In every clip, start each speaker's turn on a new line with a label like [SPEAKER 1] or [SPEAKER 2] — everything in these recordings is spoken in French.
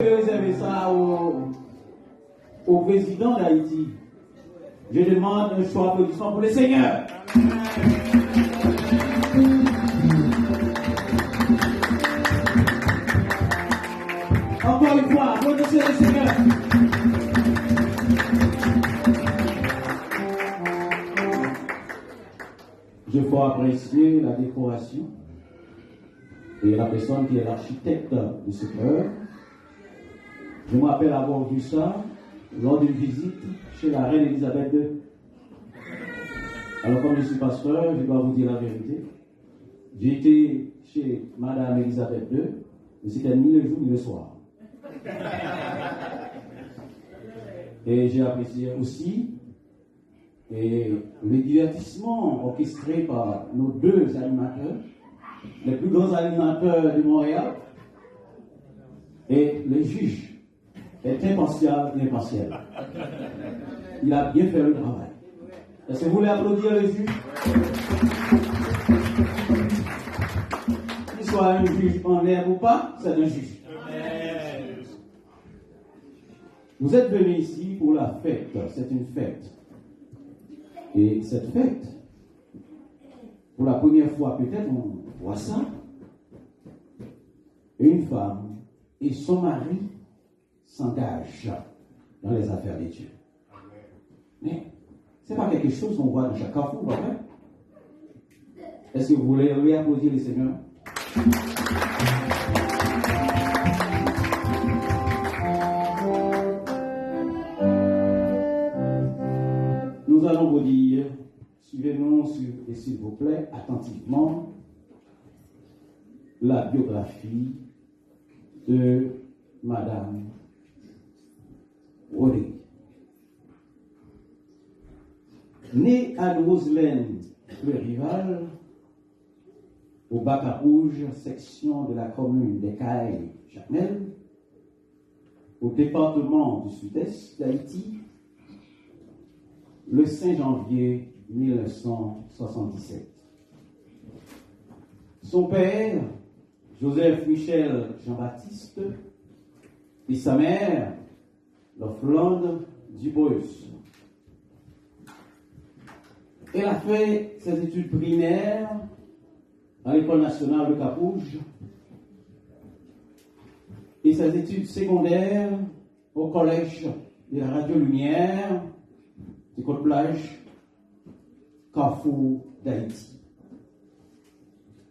[SPEAKER 1] Réserver ça au président d'Haïti. Je demande un choix d'applaudissement pour le Seigneur. Encore une fois, applaudissez le Seigneur. Je peux apprécier la décoration et la personne qui est l'architecte de ce cœur. Je me rappelle avoir vu ça lors d'une visite chez la reine Elisabeth II. Alors, comme je suis pasteur, je dois vous dire la vérité. J'ai été chez Madame Elisabeth II, mais c'était ni le jour ni le soir. Et j'ai apprécié aussi le divertissement orchestré par nos deux animateurs, les plus grands animateurs de Montréal, et le juge est impartial et impartial. Il a bien fait le travail. Est-ce que vous voulez applaudir le juge? Qu'il soit un juge en l'air ou pas, c'est un juge. Vous êtes venus ici pour la fête. C'est une fête. Et cette fête, pour la première fois peut-être, on voit ça. Une femme et son mari s'engagent dans les affaires de Dieu. Mais ce n'est pas quelque chose qu'on voit dans chaque carrefour, vrai? Est-ce que vous voulez lui applaudir le Seigneur? Nous allons vous dire, suivez-nous et s'il vous plaît attentivement la biographie de Madame Rodrigue. Née à Roselaine, Fleuryval, au Bac-à-Rouge, section de la commune des Cailles-Jacmel, au département du Sud-Est d'Haïti, le 5 janvier 1977. Son père, Joseph Michel Jean-Baptiste, et sa mère, Loflande Dubreus. Elle a fait ses études primaires à l'École nationale de Cap-Rouge et ses études secondaires au Collège de la Radio Lumière de Côte-Plage, Carrefour d'Haïti.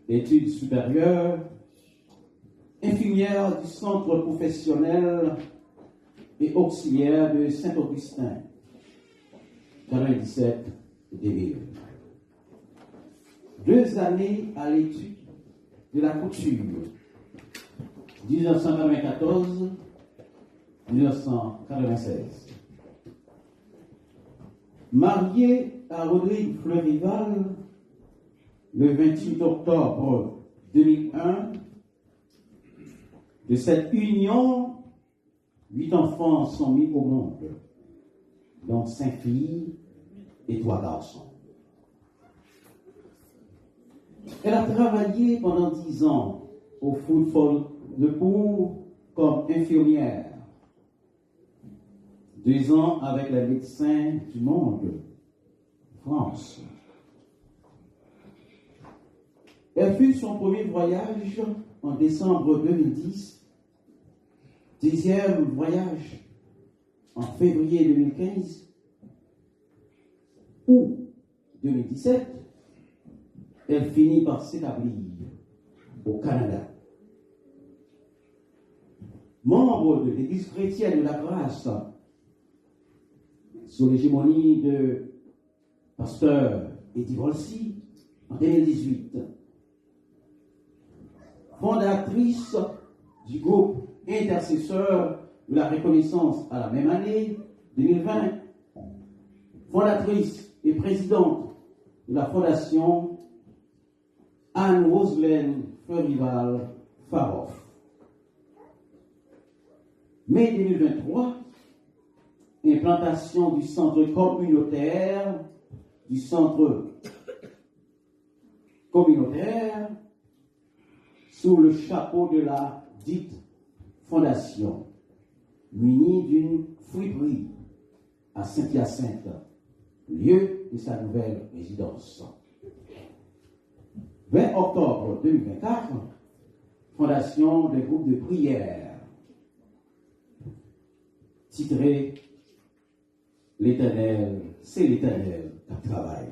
[SPEAKER 1] Études supérieures, infirmière du centre professionnel et auxiliaire de Saint-Augustin, 97 2000. 2 années à l'étude de la couture, 1994-1996. Mariée à Rodrigue Fleuryval le 28 octobre 2001, de cette union, 8 enfants sont mis au monde, dont 5 filles et 3 garçons. Elle a travaillé pendant 10 ans au Food for the Poor comme infirmière. 2 ans avec les médecins du monde, France. Elle fut son premier voyage en décembre 2010, 10e voyage en février 2015, août 2017, elle finit par s'établir au Canada. Membre de l'Église chrétienne de la grâce, sous l'hégémonie de pasteur Eddie Volsi en 2018. Fondatrice du groupe intercesseur de la reconnaissance à la même année, 2020. Fondatrice et présidente de la fondation Anne-Roselaine Fleuryval Faroff. Mai 2023, implantation du centre communautaire sous le chapeau de la dite fondation. muni d'une friperie à Saint-Hyacinthe, lieu de sa nouvelle résidence. 20 octobre 2024, fondation d'un groupe de prière titré L'Éternel, c'est l'Éternel qui travaille.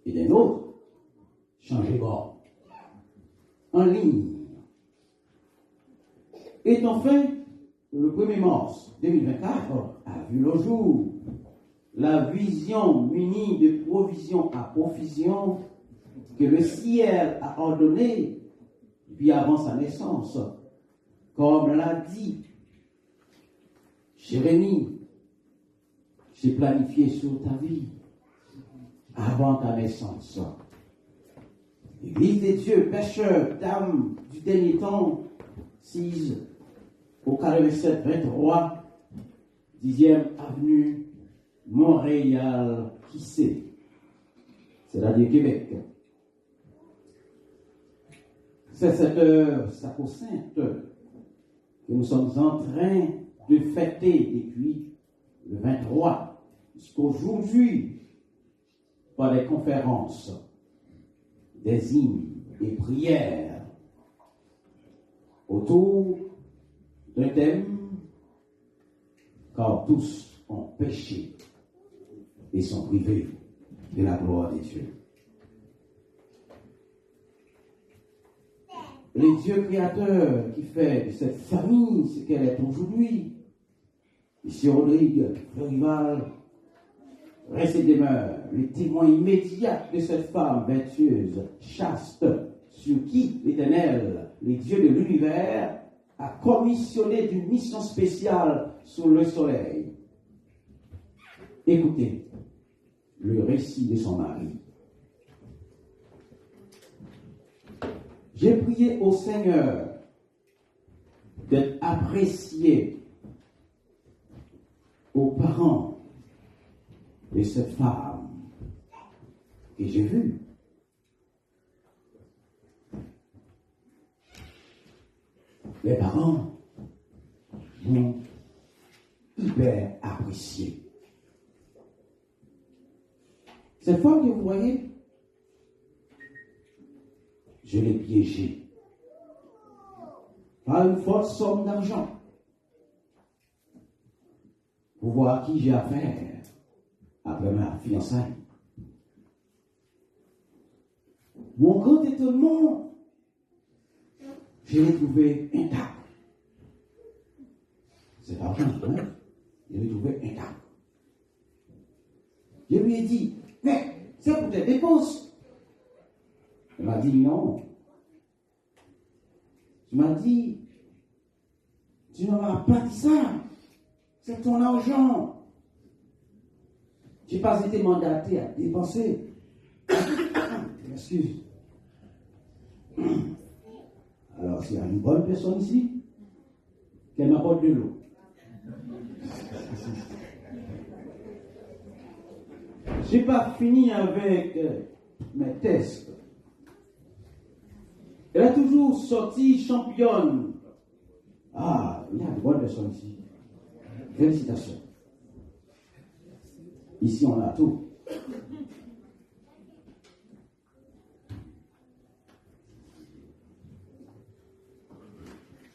[SPEAKER 1] Et d'un autre, changer bord, en ligne. Et enfin, le 1er mars 2024 a vu le jour la vision munie de provision à provision que le ciel a ordonné bien avant sa naissance, comme l'a dit Jérémie, j'ai planifié sur ta vie avant ta naissance. Église des dieux, pêcheurs, dames du dernier temps, 6 au 47-23, 10e avenue, Montréal, qui sait, c'est-à-dire Québec. C'est cette heure sacro-sainte que nous sommes en train de fêter depuis le 23 jusqu'aujourd'hui par des conférences, des hymnes et prières autour d'un thème, car tous ont péché et sont privés de la gloire des dieux. Les dieux créateurs qui fait de cette famille ce qu'elle est aujourd'hui. Ici Rodrigue, Florival, reste et demeure, le témoin immédiat de cette femme vertueuse, chaste, sur qui l'Éternel, les dieux de l'univers, a commissionné d'une mission spéciale sur le soleil. Écoutez le récit de son mari. J'ai prié au Seigneur d'être apprécié aux parents de cette femme que j'ai vue. Les parents m'ont hyper apprécié. Cette femme que vous voyez, je l'ai piégée par une forte somme d'argent pour voir à qui j'ai affaire après ma fiançaille. Mon grand étonnement, je l'ai trouvé intact. Cet argent, hein, je l'ai trouvé intact. Je lui ai dit, mais c'est pour tes dépenses. Elle m'a dit non. Tu m'as dit, tu ne m'as pas dit ça. C'est ton argent. Je n'ai pas été mandaté à dépenser. Excuse. Alors, s'il y a une bonne personne ici, qu'elle m'apporte de l'eau. Je n'ai pas fini avec mes tests. Elle a toujours sorti championne. Ah, il y a de bonnes personnes ici. Félicitations. Ici, on a tout.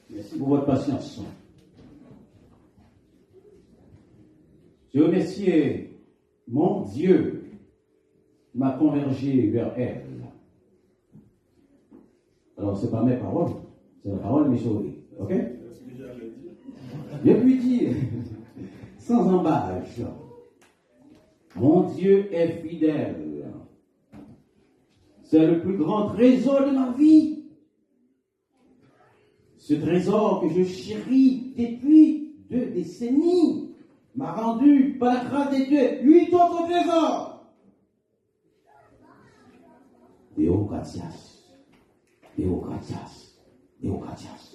[SPEAKER 1] Merci pour votre patience. Je remercie mon Dieu qui m'a convergé vers elle. Alors, ce n'est pas mes paroles, c'est la parole de mes souris. Ok? Je puis dire, sans embâche, mon Dieu est fidèle. C'est le plus grand trésor de ma vie. Ce trésor que je chéris depuis 2 décennies m'a rendu, par la grâce de Dieu, 8 autres trésors. Deo gratias. Deo gratias. Deo gratias.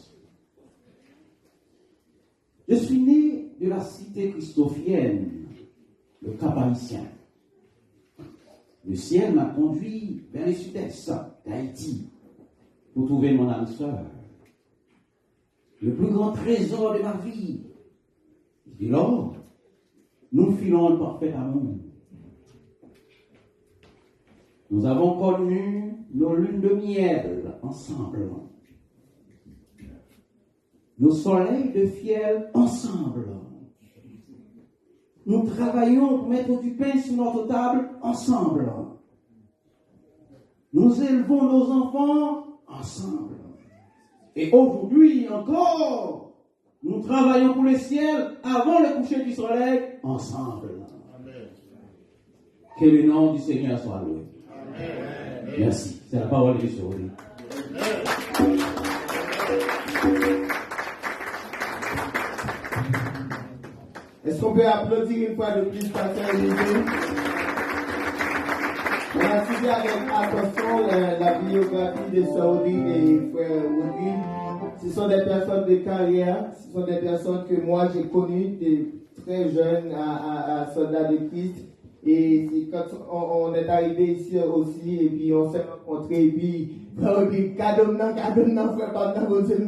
[SPEAKER 1] Je suis né de la cité christophienne, le Cap-Haïtien. Le ciel m'a conduit vers le sud-est d'Haïti pour trouver mon âme sœur. Le plus grand trésor de ma vie Et là, nous filons un parfait amour. Nous avons connu nos lunes de miel ensemble. Nos soleils de fiel ensemble. Nous travaillons pour mettre du pain sur notre table ensemble. Nous élevons nos enfants ensemble. Et aujourd'hui encore, nous travaillons pour le ciel avant le coucher du soleil ensemble. Amen. Que le nom du Seigneur soit loué. Amen. Merci. C'est la parole de Dieu.
[SPEAKER 2] Est-ce qu'on peut applaudir une fois de plus Pasteur Jésus? On a suivi avec attention la biographie de Saoudi et frère Woody. Ce sont des personnes de carrière, ce sont des personnes que moi j'ai connues, des très jeunes à soldats de Christ. Et quand on est arrivé ici aussi, et puis on s'est rencontrés, et puis, cadeau, frère, pendant que vous êtes